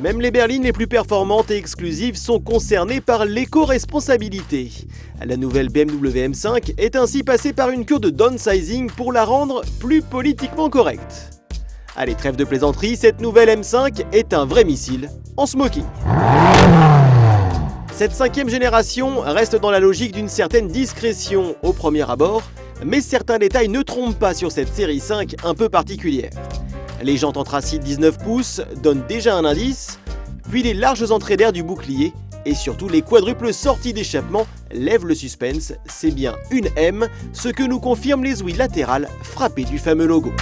Même les berlines les plus performantes et exclusives sont concernées par l'éco-responsabilité. La nouvelle BMW M5 est ainsi passée par une cure de downsizing pour la rendre plus politiquement correcte. Allez, trêve de plaisanterie, cette nouvelle M5 est un vrai missile en smoking. Cette 5e génération reste dans la logique d'une certaine discrétion au premier abord, mais certains détails ne trompent pas sur cette série 5 un peu particulière. Les jantes anthracite 19 pouces donnent déjà un indice, puis les larges entrées d'air du bouclier et surtout les quadruples sorties d'échappement lèvent le suspense, c'est bien une M, ce que nous confirment les ouïes latérales frappées du fameux logo.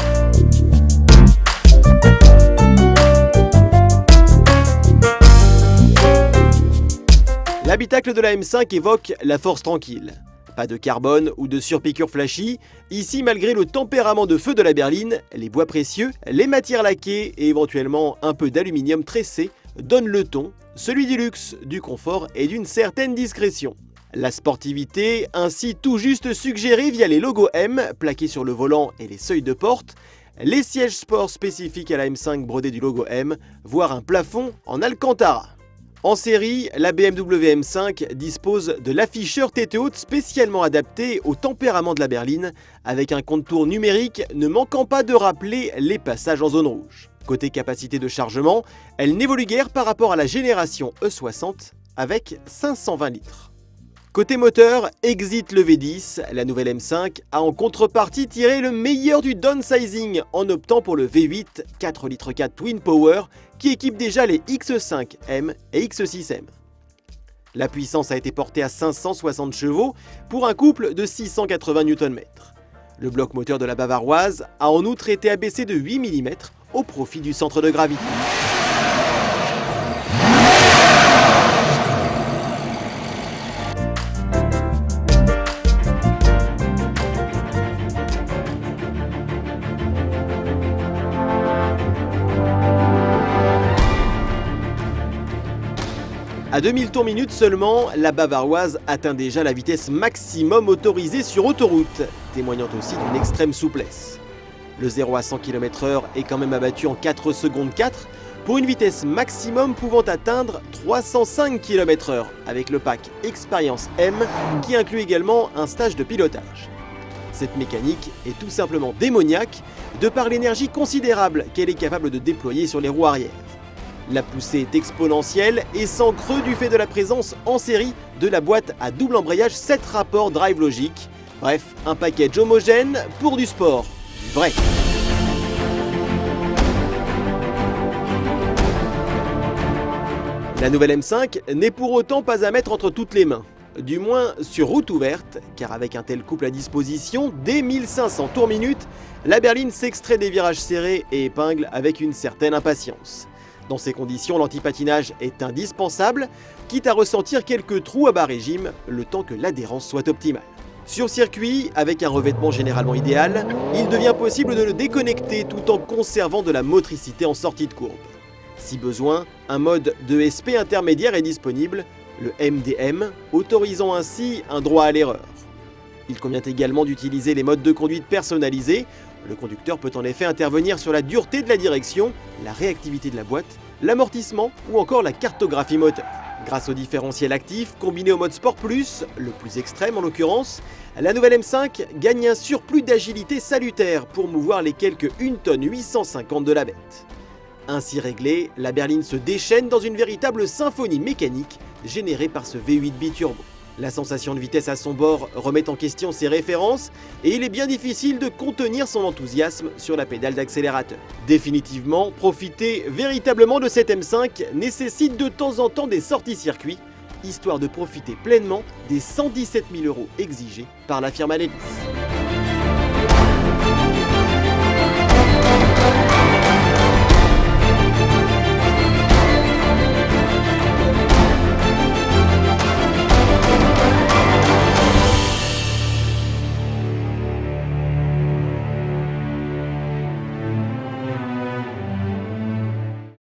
L'habitacle de la M5 évoque la force tranquille. Pas de carbone ou de surpiqûre flashy, ici malgré le tempérament de feu de la berline, les bois précieux, les matières laquées et éventuellement un peu d'aluminium tressé donnent le ton, celui du luxe, du confort et d'une certaine discrétion. La sportivité ainsi tout juste suggérée via les logos M plaqués sur le volant et les seuils de porte, les sièges sport spécifiques à la M5 brodés du logo M, voire un plafond en Alcantara. En série, la BMW M5 dispose de l'afficheur tête haute spécialement adapté au tempérament de la berline, avec un contour numérique ne manquant pas de rappeler les passages en zone rouge. Côté capacité de chargement, elle n'évolue guère par rapport à la génération E60 avec 520 litres. Côté moteur, exit le V10, la nouvelle M5 a en contrepartie tiré le meilleur du downsizing en optant pour le V8 4,4 litres Twin Power qui équipe déjà les X5M et X6M. La puissance a été portée à 560 chevaux pour un couple de 680 Nm. Le bloc moteur de la bavaroise a en outre été abaissé de 8 mm au profit du centre de gravité. À 2000 tours minute seulement, la bavaroise atteint déjà la vitesse maximum autorisée sur autoroute, témoignant aussi d'une extrême souplesse. Le 0 à 100 km/h est quand même abattu en 4 secondes 4, pour une vitesse maximum pouvant atteindre 305 km/h, avec le pack Expérience M qui inclut également un stage de pilotage. Cette mécanique est tout simplement démoniaque, de par l'énergie considérable qu'elle est capable de déployer sur les roues arrière. La poussée est exponentielle et sans creux du fait de la présence en série de la boîte à double embrayage 7 rapports drive logique. Bref, un package homogène pour du sport vrai. La nouvelle M5 n'est pour autant pas à mettre entre toutes les mains. Du moins sur route ouverte, car avec un tel couple à disposition, dès 1500 tours minute, la berline s'extrait des virages serrés et épingle avec une certaine impatience. Dans ces conditions, l'antipatinage est indispensable, quitte à ressentir quelques trous à bas régime, le temps que l'adhérence soit optimale. Sur circuit, avec un revêtement généralement idéal, il devient possible de le déconnecter tout en conservant de la motricité en sortie de courbe. Si besoin, un mode d'ESP intermédiaire est disponible, le MDM, autorisant ainsi un droit à l'erreur. Il convient également d'utiliser les modes de conduite personnalisés. Le conducteur peut en effet intervenir sur la dureté de la direction, la réactivité de la boîte, l'amortissement ou encore la cartographie moteur. Grâce au différentiel actif combiné au mode Sport Plus, le plus extrême en l'occurrence, la nouvelle M5 gagne un surplus d'agilité salutaire pour mouvoir les quelques 1 tonne 850 de la bête. Ainsi réglée, la berline se déchaîne dans une véritable symphonie mécanique générée par ce V8 biturbo. La sensation de vitesse à son bord remet en question ses références et il est bien difficile de contenir son enthousiasme sur la pédale d'accélérateur. Définitivement, profiter véritablement de cette M5 nécessite de temps en temps des sorties circuit, histoire de profiter pleinement des 117 000 € exigés par la firme Anelis.